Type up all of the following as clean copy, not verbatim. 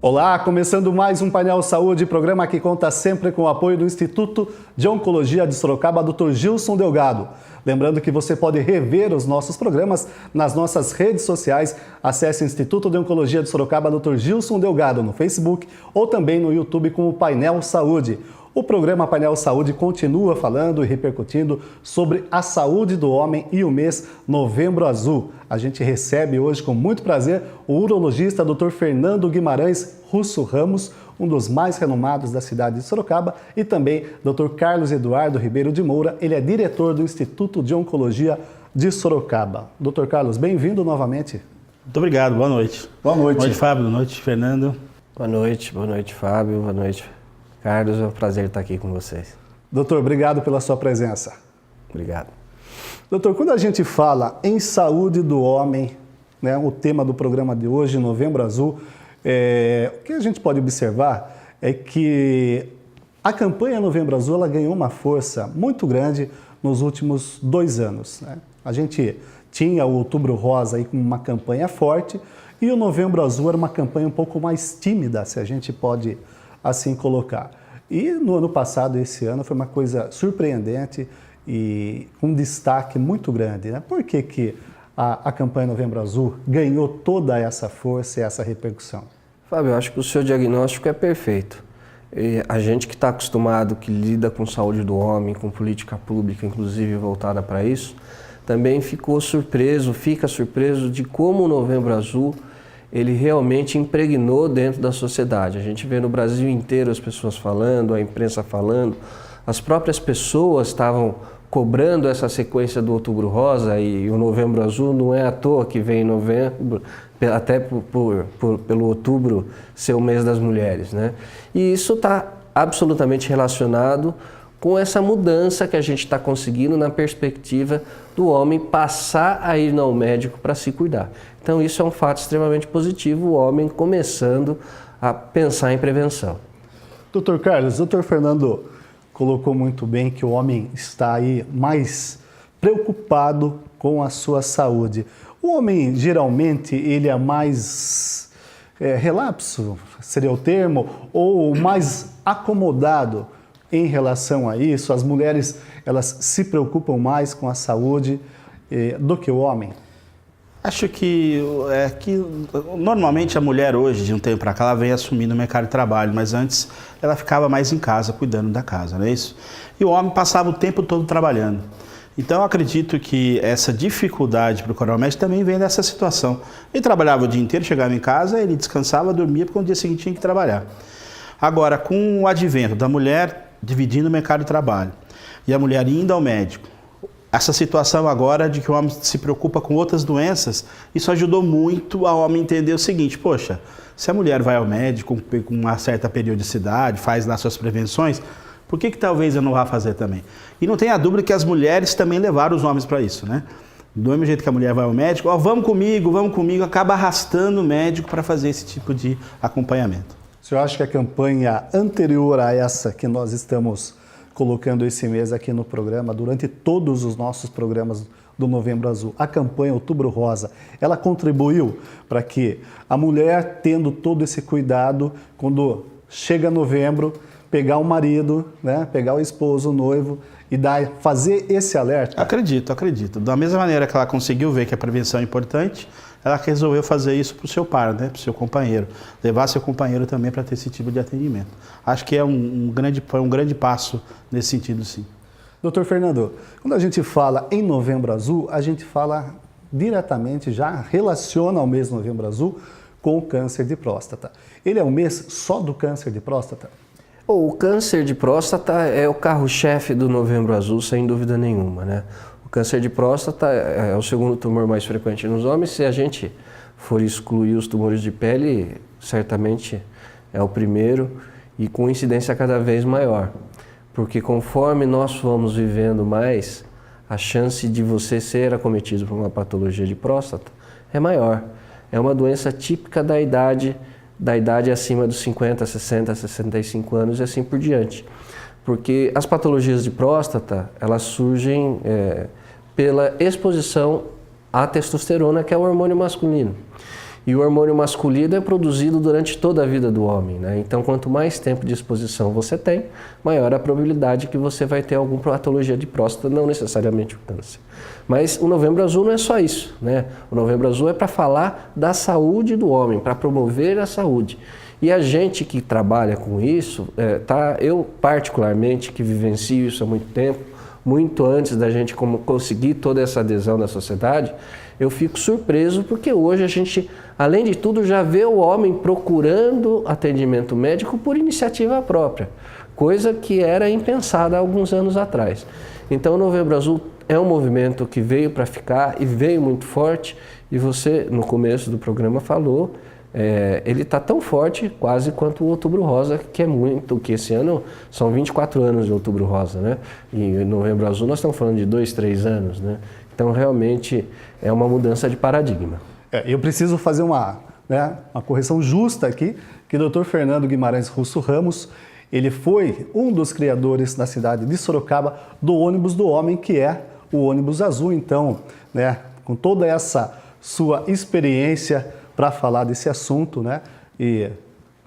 Olá, começando mais um Painel Saúde, programa que conta sempre com o apoio do Instituto de Oncologia de Sorocaba, Dr. Gilson Delgado. Lembrando que você pode rever os nossos programas nas nossas redes sociais. Acesse Instituto de Oncologia de Sorocaba, Dr. Gilson Delgado no Facebook ou também no YouTube com o Painel Saúde. O programa Painel Saúde continua falando e repercutindo sobre a saúde do homem e o mês Novembro Azul. A gente recebe hoje com muito prazer o urologista Dr. Fernando Guimarães Russo Ramos, um dos mais renomados da cidade de Sorocaba, e também Dr. Carlos Eduardo Ribeiro de Moura, ele é diretor do Instituto de Oncologia de Sorocaba. Dr. Carlos, bem-vindo novamente. Muito obrigado, boa noite. Boa noite. Boa noite, Fábio, boa noite, Fernando. Boa noite, Fábio, boa noite, Carlos, é um prazer estar aqui com vocês. Doutor, obrigado pela sua presença. Obrigado. Doutor, quando a gente fala em saúde do homem, né, o tema do programa de hoje, Novembro Azul, o que a gente pode observar é que a campanha Novembro Azul ela ganhou uma força muito grande nos últimos 2 anos. Né? A gente tinha o Outubro Rosa aí com uma campanha forte e o Novembro Azul era uma campanha um pouco mais tímida, se a gente pode assim colocar. E no ano passado, esse ano, foi uma coisa surpreendente e com destaque muito grande. Né? Por que a campanha Novembro Azul ganhou toda essa força e essa repercussão? Fábio, eu acho que o seu diagnóstico é perfeito. E a gente que está acostumado, que lida com saúde do homem, com política pública, inclusive voltada para isso, também fica surpreso de como o Novembro Azul ele realmente impregnou dentro da sociedade. A gente vê no Brasil inteiro as pessoas falando, a imprensa falando, as próprias pessoas estavam cobrando essa sequência do Outubro Rosa e o Novembro Azul não é à toa que vem em novembro, até pelo outubro ser o mês das mulheres, né? E isso está absolutamente relacionado com essa mudança que a gente está conseguindo na perspectiva do homem passar a ir ao médico para se cuidar. Então isso é um fato extremamente positivo, o homem começando a pensar em prevenção. Doutor Carlos, doutor Fernando colocou muito bem que o homem está aí mais preocupado com a sua saúde. O homem, geralmente, ele é mais relapso, seria o termo, ou mais acomodado em relação a isso? As mulheres, elas se preocupam mais com a saúde do que o homem? Acho que normalmente a mulher hoje, de um tempo para cá, ela vem assumindo o mercado de trabalho, mas antes ela ficava mais em casa, cuidando da casa, não é isso? E o homem passava o tempo todo trabalhando. Então eu acredito que essa dificuldade de procurar o médico também vem dessa situação. Ele trabalhava o dia inteiro, chegava em casa, ele descansava, dormia, porque no dia seguinte tinha que trabalhar. Agora, com o advento da mulher dividindo o mercado de trabalho e a mulher indo ao médico, essa situação agora de que o homem se preocupa com outras doenças, isso ajudou muito ao homem entender o seguinte: poxa, se a mulher vai ao médico com uma certa periodicidade, faz lá suas prevenções, por que talvez eu não vá fazer também? E não tenha dúvida que as mulheres também levaram os homens para isso, né? Do mesmo jeito que a mulher vai ao médico, vamos comigo, acaba arrastando o médico para fazer esse tipo de acompanhamento. O senhor acha que a campanha anterior a essa que nós estamos colocando esse mês aqui no programa, durante todos os nossos programas do Novembro Azul, a campanha Outubro Rosa, ela contribuiu para que a mulher, tendo todo esse cuidado, quando chega novembro, pegar o marido, né, pegar o esposo, o noivo e fazer esse alerta? Acredito. Da mesma maneira que ela conseguiu ver que a prevenção é importante, ela resolveu fazer isso para o seu par, né, para o seu companheiro. Levar seu companheiro também para ter esse tipo de atendimento. Acho que foi um grande passo nesse sentido, sim. Doutor Fernando, quando a gente fala em Novembro Azul, a gente fala diretamente, já relaciona o mês Novembro Azul com o câncer de próstata. Ele é um mês só do câncer de próstata? O câncer de próstata é o carro-chefe do Novembro Azul, sem dúvida nenhuma, né? O câncer de próstata é o segundo tumor mais frequente nos homens. Se a gente for excluir os tumores de pele, certamente é o primeiro e com incidência cada vez maior. Porque conforme nós vamos vivendo mais, a chance de você ser acometido por uma patologia de próstata é maior. É uma doença típica da idade acima dos 50, 60, 65 anos e assim por diante. Porque as patologias de próstata, elas surgem pela exposição à testosterona, que é o hormônio masculino. E o hormônio masculino é produzido durante toda a vida do homem, né? Então, quanto mais tempo de exposição você tem, maior a probabilidade que você vai ter alguma patologia de próstata, não necessariamente o câncer. Mas o Novembro Azul não é só isso, né? O Novembro Azul é para falar da saúde do homem, para promover a saúde. E a gente que trabalha com isso, eu particularmente, que vivencio isso há muito tempo, muito antes da gente conseguir toda essa adesão da sociedade, eu fico surpreso porque hoje a gente, além de tudo, já vê o homem procurando atendimento médico por iniciativa própria, coisa que era impensada há alguns anos atrás. Então o Novembro Azul é um movimento que veio para ficar e veio muito forte, e você, no começo do programa, falou, ele está tão forte quase quanto o Outubro Rosa, que esse ano são 24 anos de Outubro Rosa, né? E em Novembro Azul nós estamos falando de 2, 3 anos, né? Então realmente é uma mudança de paradigma. Eu preciso fazer uma correção justa aqui, que o Dr. Fernando Guimarães Russo Ramos, ele foi um dos criadores na cidade de Sorocaba do ônibus do homem, que é o ônibus azul. Então, né, com toda essa sua experiência para falar desse assunto, né? E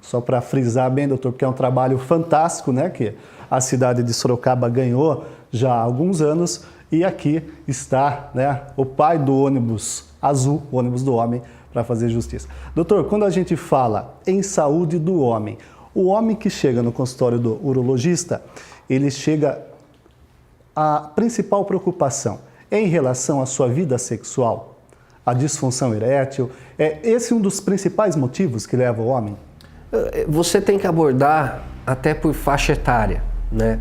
só para frisar bem, doutor, porque é um trabalho fantástico, né? Que a cidade de Sorocaba ganhou já há alguns anos, e aqui está, né, o pai do ônibus azul, o ônibus do homem, para fazer justiça. Doutor, quando a gente fala em saúde do homem, o homem que chega no consultório do urologista, ele chega à principal preocupação em relação à sua vida sexual, a disfunção erétil. É esse um dos principais motivos que leva o homem? Você tem que abordar até por faixa etária, né?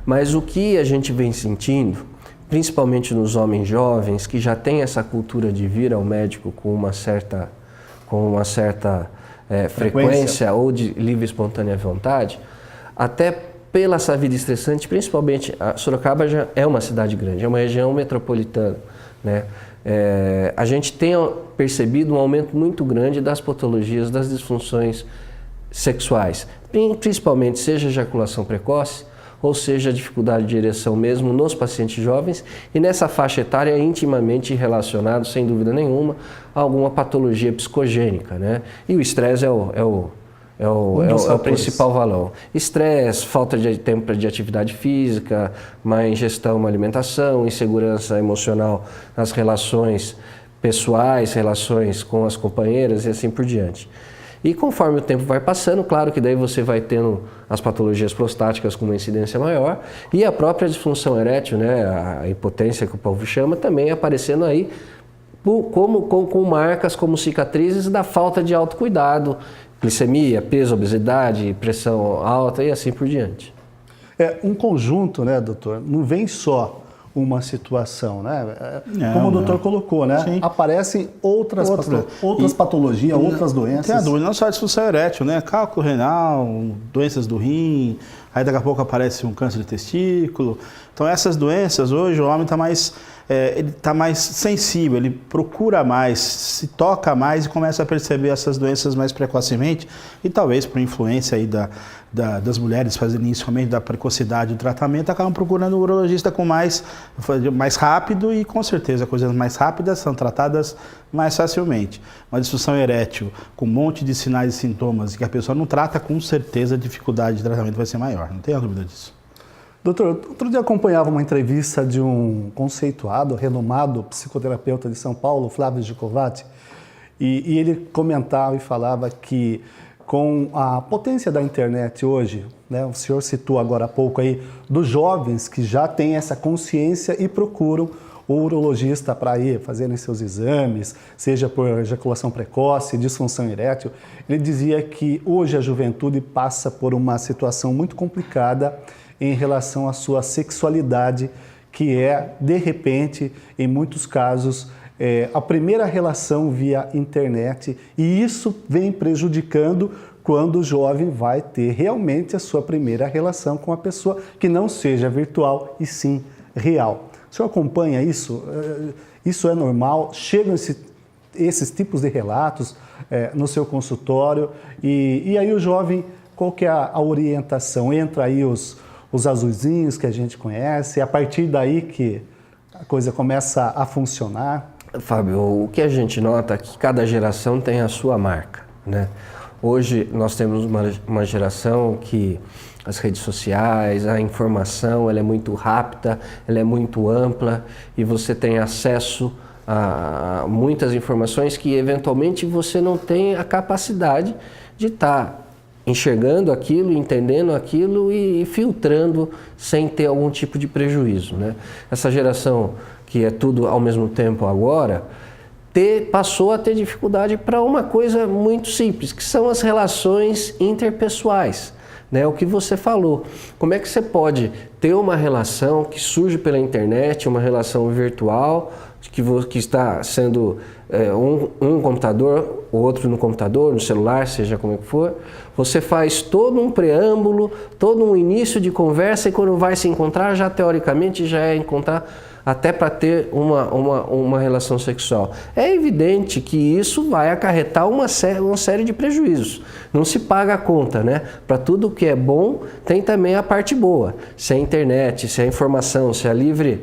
Mas o que a gente vem sentindo, principalmente nos homens jovens, que já tem essa cultura de vir ao médico com uma certa frequência ou de livre e espontânea vontade, até pela essa vida estressante, principalmente a Sorocaba já é uma cidade grande, é uma região metropolitana, né? A gente tem percebido um aumento muito grande das patologias, das disfunções sexuais, principalmente seja ejaculação precoce, ou seja, dificuldade de ereção mesmo nos pacientes jovens, e nessa faixa etária é intimamente relacionado, sem dúvida nenhuma, a alguma patologia psicogênica, né? E o estresse é o principal valor. Estresse, falta de tempo de atividade física, má ingestão, má alimentação, insegurança emocional nas relações pessoais, relações com as companheiras e assim por diante. E conforme o tempo vai passando, claro que daí você vai tendo as patologias prostáticas com uma incidência maior, e a própria disfunção erétil, né, a impotência que o povo chama, também aparecendo aí com marcas como cicatrizes da falta de autocuidado, glicemia, peso, obesidade, pressão alta e assim por diante. É um conjunto, né, doutor? Não vem só uma situação, né? Como o doutor colocou, né? Sim. Aparecem outras patologias, outras doenças. Tem a dúvida, não só a disfunção erétil, né? Cálculo renal, doenças do rim, aí daqui a pouco aparece um câncer de testículo. Então essas doenças, hoje o homem está mais, ele está mais sensível, ele procura mais, se toca mais e começa a perceber essas doenças mais precocemente, e talvez por influência aí das mulheres fazendo isso, realmente da precocidade do tratamento, acabam procurando o urologista com mais rápido, e com certeza coisas mais rápidas são tratadas mais facilmente. Uma disfunção erétil com um monte de sinais e sintomas que a pessoa não trata, com certeza a dificuldade de tratamento vai ser maior, não tenha dúvida disso. Doutor, outro dia acompanhava uma entrevista de um conceituado, renomado psicoterapeuta de São Paulo, Flávio Gicovati, e ele comentava e falava que com a potência da internet hoje, né, o senhor citou agora há pouco aí, dos jovens que já têm essa consciência e procuram o urologista para ir fazerem seus exames, seja por ejaculação precoce, disfunção erétil. Ele dizia que hoje a juventude passa por uma situação muito complicada em relação à sua sexualidade, que é, de repente, em muitos casos, a primeira relação via internet, e isso vem prejudicando quando o jovem vai ter realmente a sua primeira relação com a pessoa, que não seja virtual e sim real. O senhor acompanha isso? Isso é normal? Chegam esses tipos de relatos no seu consultório, e aí o jovem, qual que é a orientação? Entra aí os azulzinhos que a gente conhece, é a partir daí que a coisa começa a funcionar? Fábio, o que a gente nota é que cada geração tem a sua marca, né? Hoje nós temos uma geração que as redes sociais, a informação, ela é muito rápida, ela é muito ampla e você tem acesso a muitas informações que eventualmente você não tem a capacidade de estar enxergando aquilo, entendendo aquilo e filtrando sem ter algum tipo de prejuízo, né? Essa geração que é tudo ao mesmo tempo agora, passou a ter dificuldade para uma coisa muito simples, que são as relações interpessoais, né? O que você falou, como é que você pode ter uma relação que surge pela internet, uma relação virtual, que está sendo um computador, o outro no computador, no celular, seja como for, você faz todo um preâmbulo, todo um início de conversa e quando vai se encontrar, já teoricamente já é encontrar até para ter uma relação sexual. É evidente que isso vai acarretar uma série de prejuízos. Não se paga a conta, né? Para tudo que é bom, tem também a parte boa. Se a internet, se a informação, se a livre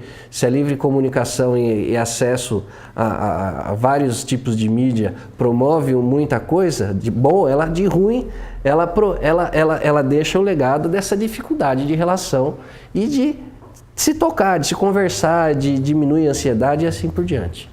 comunicação e acesso a vários tipos de mídia promove muita coisa de bom, de ruim, ela deixa o legado dessa dificuldade de relação e de se tocar, de se conversar, de diminuir a ansiedade e assim por diante.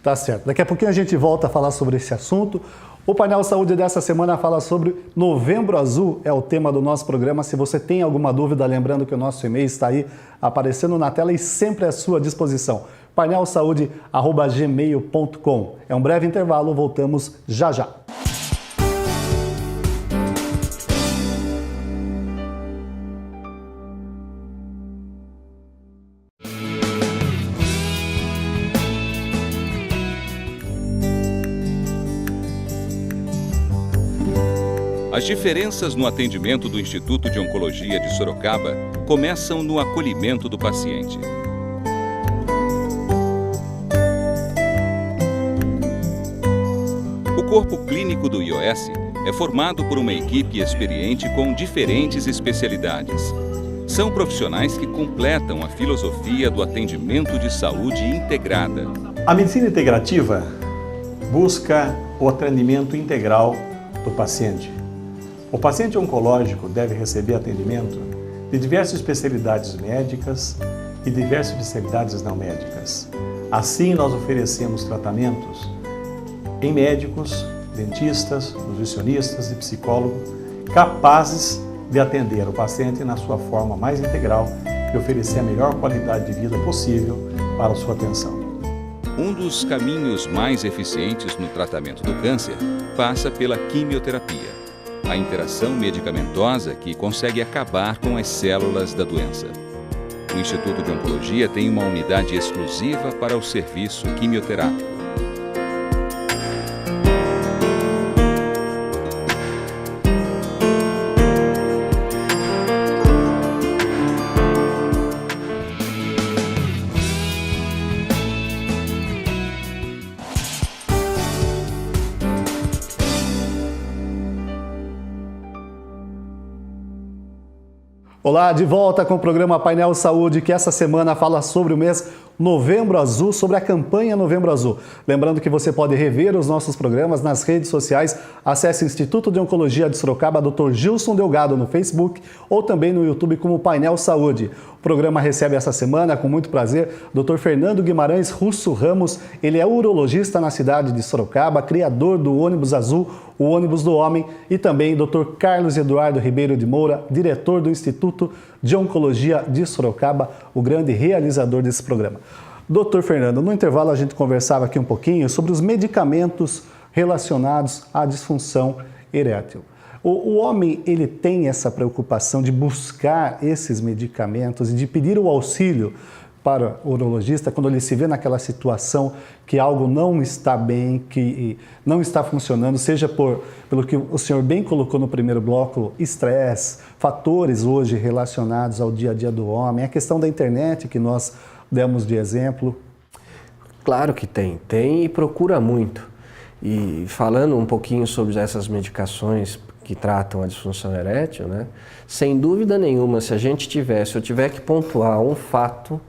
Tá certo. Daqui a pouquinho a gente volta a falar sobre esse assunto. O Painel Saúde dessa semana fala sobre Novembro Azul, é o tema do nosso programa. Se você tem alguma dúvida, lembrando que o nosso e-mail está aí aparecendo na tela e sempre à sua disposição. painelsaude@gmail.com. É um breve intervalo, voltamos já já. As diferenças no atendimento do Instituto de Oncologia de Sorocaba começam no acolhimento do paciente. O corpo clínico do IOS é formado por uma equipe experiente com diferentes especialidades. São profissionais que completam a filosofia do atendimento de saúde integrada. A medicina integrativa busca o atendimento integral do paciente. O paciente oncológico deve receber atendimento de diversas especialidades médicas e diversas especialidades não médicas. Assim, nós oferecemos tratamentos em médicos, dentistas, nutricionistas e psicólogos capazes de atender o paciente na sua forma mais integral e oferecer a melhor qualidade de vida possível para a sua atenção. Um dos caminhos mais eficientes no tratamento do câncer passa pela quimioterapia, a interação medicamentosa que consegue acabar com as células da doença. O Instituto de Oncologia tem uma unidade exclusiva para o serviço quimioterápico. Olá, de volta com o programa Painel Saúde, que essa semana fala sobre o mês Novembro Azul, sobre a campanha Novembro Azul. Lembrando que você pode rever os nossos programas nas redes sociais. Acesse o Instituto de Oncologia de Sorocaba, Dr. Gilson Delgado no Facebook ou também no YouTube como Painel Saúde. O programa recebe essa semana, com muito prazer, Dr. Fernando Guimarães Russo Ramos. Ele é urologista na cidade de Sorocaba, criador do ônibus azul, o ônibus do homem, e também Dr. Carlos Eduardo Ribeiro de Moura, diretor do Instituto de Oncologia de Sorocaba, o grande realizador desse programa. Dr. Fernando, no intervalo a gente conversava aqui um pouquinho sobre os medicamentos relacionados à disfunção erétil. O homem, ele tem essa preocupação de buscar esses medicamentos e de pedir o auxílio para o urologista quando ele se vê naquela situação que algo não está bem, que não está funcionando, seja pelo que o senhor bem colocou no primeiro bloco, estresse, fatores hoje relacionados ao dia a dia do homem, a questão da internet que nós demos de exemplo. Claro que tem e procura muito. E falando um pouquinho sobre essas medicações que tratam a disfunção erétil, né? Sem dúvida nenhuma, se eu tiver que pontuar um fato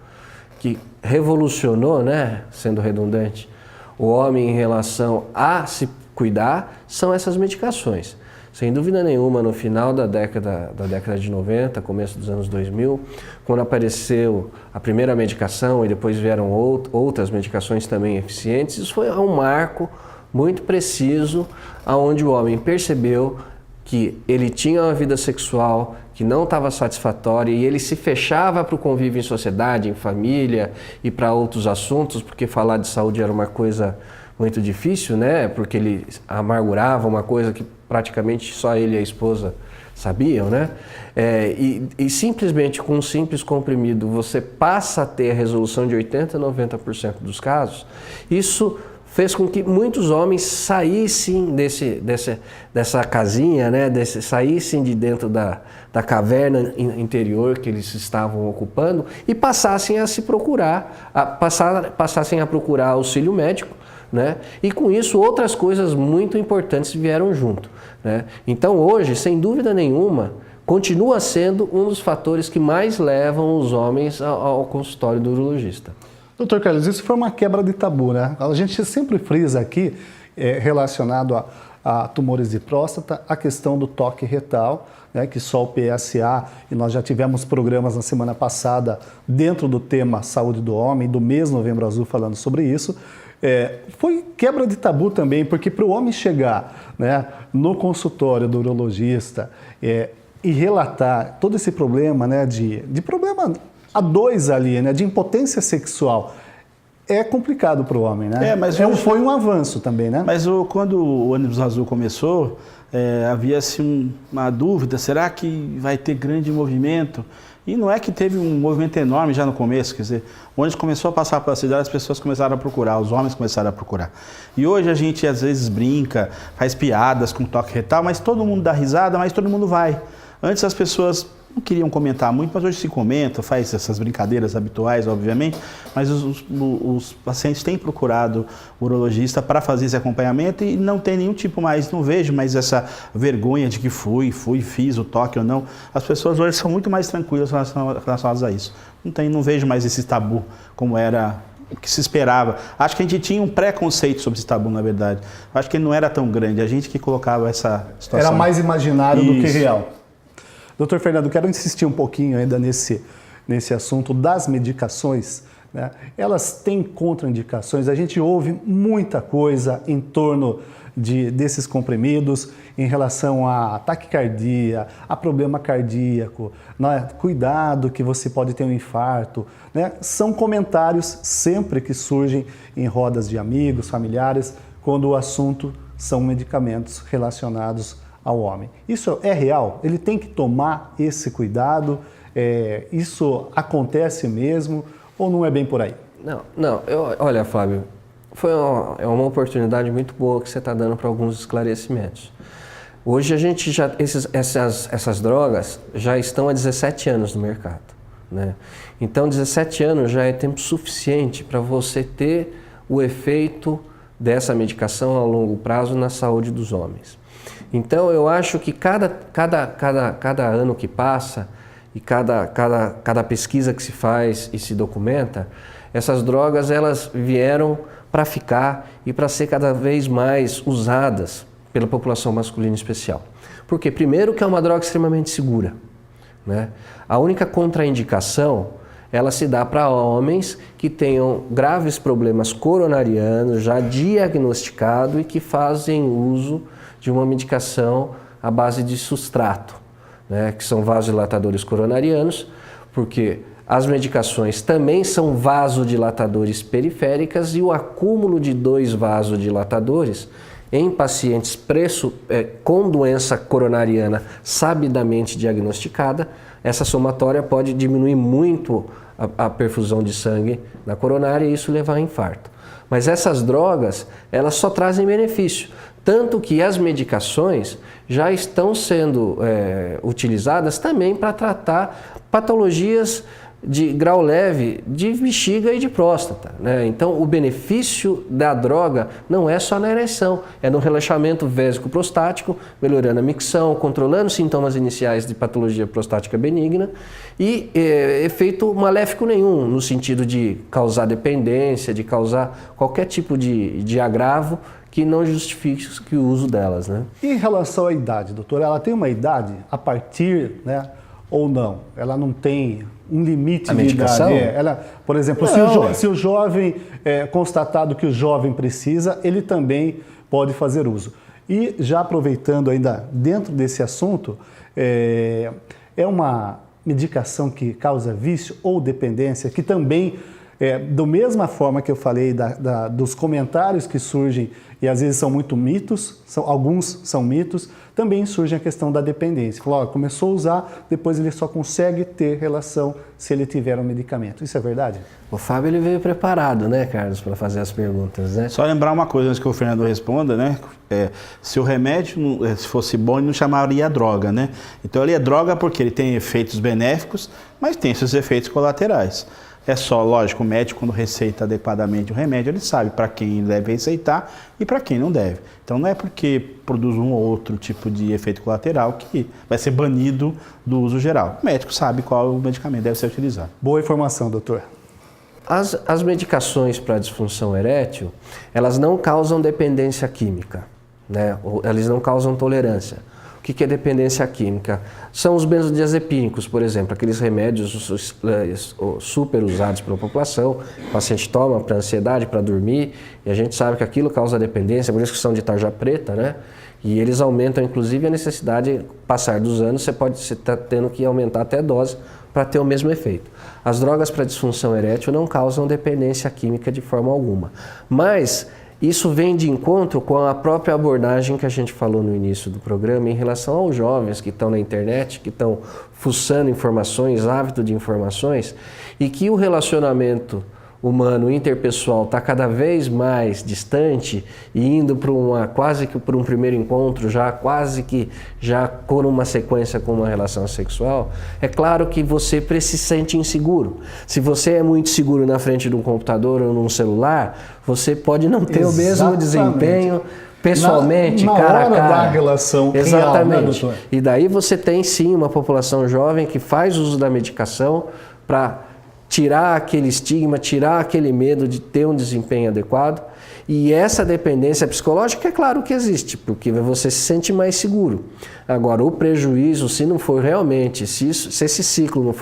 que revolucionou, né, sendo redundante, o homem em relação a se cuidar são essas medicações. Sem dúvida nenhuma, no final da década de 90, começo dos anos 2000, quando apareceu a primeira medicação e depois vieram outras medicações também eficientes, isso foi um marco muito preciso, onde o homem percebeu que ele tinha uma vida sexual que não estava satisfatória e ele se fechava para o convívio em sociedade, em família e para outros assuntos, porque falar de saúde era uma coisa muito difícil, né? Porque ele amargurava uma coisa que praticamente só ele e a esposa sabiam, né? E simplesmente com um simples comprimido você passa a ter a resolução de 80% a 90% dos casos. Isso fez com que muitos homens saíssem dessa casinha, né? Saíssem de dentro da caverna interior que eles estavam ocupando e passassem a se procurar, passassem a procurar auxílio médico, né? E com isso outras coisas muito importantes vieram junto, né? Então hoje, sem dúvida nenhuma, continua sendo um dos fatores que mais levam os homens ao consultório do urologista. Doutor Carlos, isso foi uma quebra de tabu, né? A gente sempre frisa aqui, relacionado a tumores de próstata, a questão do toque retal, né, que só o PSA, e nós já tivemos programas na semana passada dentro do tema Saúde do Homem, do mês Novembro Azul, falando sobre isso. Foi quebra de tabu também, porque para o homem chegar, né, no consultório do urologista e relatar todo esse problema, né, de problema a dois ali, né, de impotência sexual, é complicado para o homem, né? Mas foi um avanço também, né? Mas quando o ônibus azul começou, havia-se uma dúvida, será que vai ter grande movimento? E não é que teve um movimento enorme já no começo, quer dizer, o ônibus começou a passar pela cidade, as pessoas começaram a procurar, os homens começaram a procurar. E hoje a gente às vezes brinca, faz piadas com toque retal, mas todo mundo dá risada, mas todo mundo vai. Antes as pessoas não queriam comentar muito, mas hoje se comenta, faz essas brincadeiras habituais, obviamente, mas os pacientes têm procurado o urologista para fazer esse acompanhamento e não tem nenhum tipo mais, não vejo mais essa vergonha de que fiz o toque ou não. As pessoas hoje são muito mais tranquilas relacionadas a isso. Não vejo mais esse tabu como era o que se esperava. Acho que a gente tinha um preconceito sobre esse tabu, na verdade. Acho que ele não era tão grande, a gente que colocava essa situação. Era mais imaginário do que real. Doutor Fernando, quero insistir um pouquinho ainda nesse assunto das medicações, né? Elas têm contraindicações, a gente ouve muita coisa em torno desses comprimidos em relação a taquicardia, a problema cardíaco, né? Cuidado que você pode ter um infarto, né? São comentários sempre que surgem em rodas de amigos, familiares, quando o assunto são medicamentos relacionados ao homem. Isso é real? Ele tem que tomar esse cuidado? Isso acontece mesmo ou não é bem por aí? Olha, Fábio, é uma oportunidade muito boa que você está dando para alguns esclarecimentos. Hoje a gente essas drogas já estão há 17 anos no mercado, né? Então 17 anos já é tempo suficiente para você ter o efeito dessa medicação a longo prazo na saúde dos homens. Então eu acho que cada ano que passa e cada pesquisa que se faz e se documenta, essas drogas elas vieram para ficar e para ser cada vez mais usadas pela população masculina em especial. Porque primeiro que é uma droga extremamente segura, né? A única contraindicação ela se dá para homens que tenham graves problemas coronarianos já diagnosticado e que fazem uso de uma medicação à base de sustrato, né, que são vasodilatadores coronarianos, porque as medicações também são vasodilatadores periféricas e o acúmulo de 2 vasodilatadores em pacientes com doença coronariana sabidamente diagnosticada, essa somatória pode diminuir muito a perfusão de sangue na coronária e isso levar a infarto. Mas essas drogas, elas só trazem benefício. Tanto que as medicações já estão sendo utilizadas também para tratar patologias de grau leve de bexiga e de próstata, né? Então, o benefício da droga não é só na ereção, é no relaxamento vésico-prostático, melhorando a micção, controlando sintomas iniciais de patologia prostática benigna e efeito maléfico nenhum, no sentido de causar dependência, de causar qualquer tipo de agravo que não justifique o uso delas, né? E em relação à idade, doutor, ela tem uma idade a partir, né, ou não? Ela não tem um limite a de medicação? idade? Ela, por exemplo, se o jovem, constatado que o jovem precisa, ele também pode fazer uso. E já aproveitando ainda dentro desse assunto, é uma medicação que causa vício ou dependência, que também, da mesma forma que eu falei dos comentários que surgem, e às vezes são muito mitos, alguns são mitos, também surge a questão da dependência. Falou, começou a usar, depois ele só consegue ter relação se ele tiver um medicamento. Isso é verdade? O Fábio ele veio preparado, né, Carlos, para fazer as perguntas, né? Só lembrar uma coisa antes que o Fernando responda, né? Se o remédio se fosse bom, ele não chamaria droga, né? Então ele é droga porque ele tem efeitos benéficos, mas tem seus efeitos colaterais. É só, lógico, o médico, quando receita adequadamente o remédio, ele sabe para quem deve receitar e para quem não deve. Então não é porque produz um ou outro tipo de efeito colateral que vai ser banido do uso geral. O médico sabe qual o medicamento deve ser utilizado. Boa informação, doutor. As medicações para disfunção erétil, elas não causam dependência química, né? Elas não causam tolerância. O que é dependência química? São os benzodiazepínicos, por exemplo, aqueles remédios super usados pela população, o paciente toma para ansiedade, para dormir, e a gente sabe que aquilo causa dependência, por isso que são de tarja preta, né? E eles aumentam, inclusive, a necessidade, passar dos anos, você está tendo que aumentar até a dose para ter o mesmo efeito. As drogas para disfunção erétil não causam dependência química de forma alguma, mas isso vem de encontro com a própria abordagem que a gente falou no início do programa em relação aos jovens que estão na internet, que estão fuçando informações, ávido de informações, e que o relacionamento humano interpessoal está cada vez mais distante e indo para quase que para um primeiro encontro, quase que por uma sequência com uma relação sexual, é claro que você se sente inseguro. Se você é muito seguro na frente de um computador ou num celular, você pode não ter o mesmo desempenho pessoalmente, cara a cara. Da relação exatamente. Real, né, doutor? E daí você tem sim uma população jovem que faz uso da medicação para tirar aquele estigma, tirar aquele medo de ter um desempenho adequado. E essa dependência psicológica, é claro que existe, porque você se sente mais seguro. Agora, o prejuízo, se não for realmente, se esse ciclo não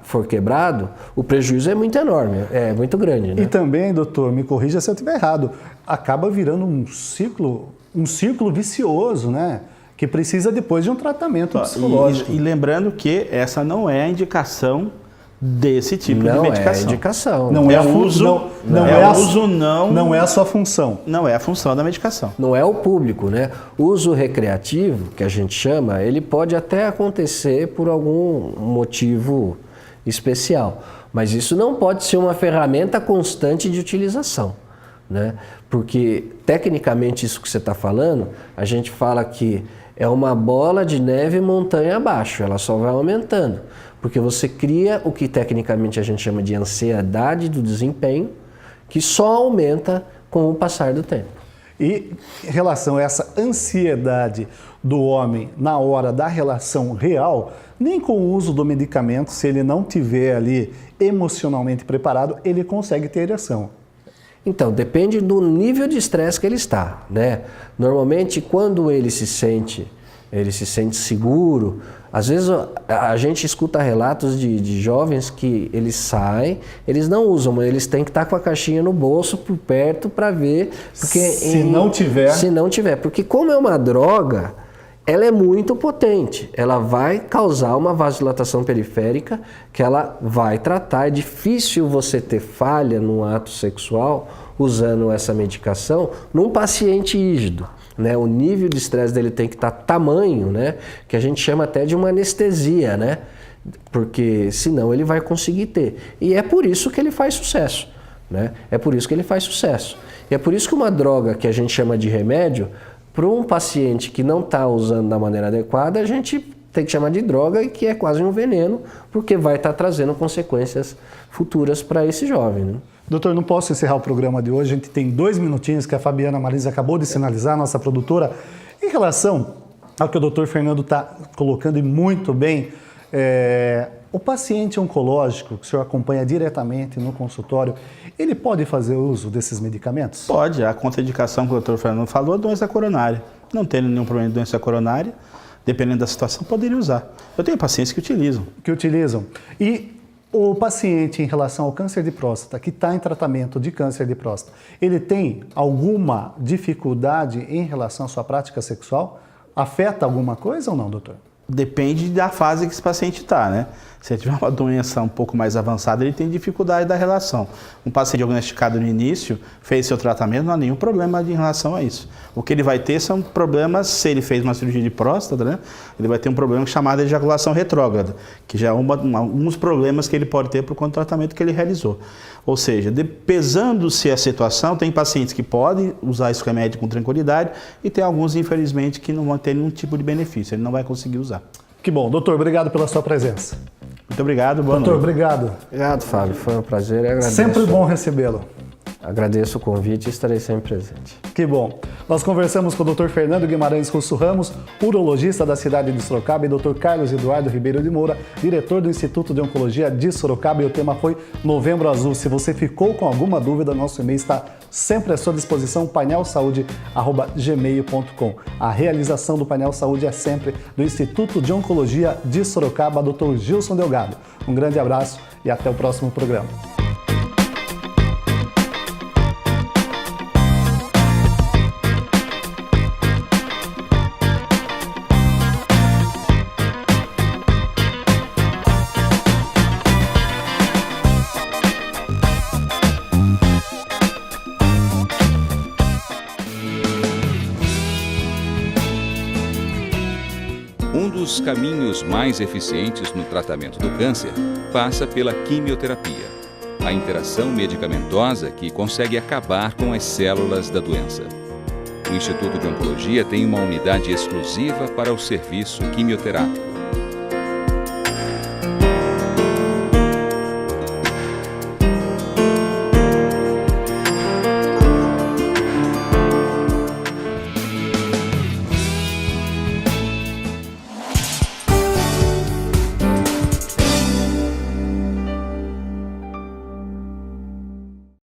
for quebrado, o prejuízo é muito enorme, é muito grande, né? E também, doutor, me corrija se eu estiver errado, acaba virando um círculo vicioso, né? Que precisa depois de um tratamento psicológico. E lembrando que essa não é a indicação desse tipo de medicação. Não é indicação. Não é a sua função. Não é a função da medicação. Não é o público, né? O uso recreativo, que a gente chama, ele pode até acontecer por algum motivo especial, mas isso não pode ser uma ferramenta constante de utilização, né? Porque, tecnicamente, isso que você está falando, a gente fala que é uma bola de neve montanha abaixo, ela só vai aumentando. Porque você cria o que tecnicamente a gente chama de ansiedade do desempenho, que só aumenta com o passar do tempo. E em relação a essa ansiedade do homem na hora da relação real, nem com o uso do medicamento, se ele não tiver ali emocionalmente preparado, ele consegue ter ereção. Então, depende do nível de estresse que ele está, né? Normalmente, quando ele se sente seguro. Às vezes a gente escuta relatos de jovens que eles saem, eles não usam, mas eles têm que estar com a caixinha no bolso, por perto, para ver. Porque se não tiver. Porque como é uma droga, ela é muito potente. Ela vai causar uma vasodilatação periférica que ela vai tratar. É difícil você ter falha no ato sexual usando essa medicação num paciente rígido. Né, o nível de estresse dele tem que estar tamanho, né, que a gente chama até de uma anestesia, né, porque senão ele vai conseguir ter. E é por isso que ele faz sucesso, né? É por isso que ele faz sucesso. E é por isso que uma droga que a gente chama de remédio, para um paciente que não está usando da maneira adequada, a gente tem que chamar de droga e que é quase um veneno, porque vai estar trazendo consequências futuras para esse jovem, né? Doutor, não posso encerrar o programa de hoje, a gente tem 2 minutinhos que a Fabiana Marisa acabou de sinalizar, nossa produtora, em relação ao que o doutor Fernando está colocando e muito bem, o paciente oncológico, que o senhor acompanha diretamente no consultório, ele pode fazer uso desses medicamentos? Pode, a contraindicação que o doutor Fernando falou é doença coronária. Não tendo nenhum problema de doença coronária, dependendo da situação, poderia usar. Eu tenho pacientes que utilizam. E o paciente, em relação ao câncer de próstata, que está em tratamento de câncer de próstata, ele tem alguma dificuldade em relação à sua prática sexual? Afeta alguma coisa ou não, doutor? Depende da fase que esse paciente está, né? Se ele tiver uma doença um pouco mais avançada, ele tem dificuldade da relação. Um paciente diagnosticado no início, fez seu tratamento, não há nenhum problema em relação a isso. O que ele vai ter são problemas, se ele fez uma cirurgia de próstata, né? Ele vai ter um problema chamado de ejaculação retrógrada, que já é alguns problemas que ele pode ter por conta do tratamento que ele realizou. Ou seja, pesando-se a situação, tem pacientes que podem usar esse remédio com tranquilidade e tem alguns, infelizmente, que não vão ter nenhum tipo de benefício, ele não vai conseguir usar. Que bom. Doutor, obrigado pela sua presença. Muito obrigado, boa noite. Doutor, obrigado. Obrigado, Fábio. Foi um prazer e agradeço. Sempre bom recebê-lo. Agradeço o convite e estarei sempre presente. Que bom. Nós conversamos com o Dr. Fernando Guimarães Russo Ramos, urologista da cidade de Sorocaba, e Dr. Carlos Eduardo Ribeiro de Moura, diretor do Instituto de Oncologia de Sorocaba, e o tema foi Novembro Azul. Se você ficou com alguma dúvida, nosso e-mail está sempre à sua disposição, painelsaude@gmail.com. A realização do Painel Saúde é sempre do Instituto de Oncologia de Sorocaba, Dr. Gilson Delgado. Um grande abraço e até o próximo programa. Um dos caminhos mais eficientes no tratamento do câncer passa pela quimioterapia, a interação medicamentosa que consegue acabar com as células da doença. O Instituto de Oncologia tem uma unidade exclusiva para o serviço quimioterápico.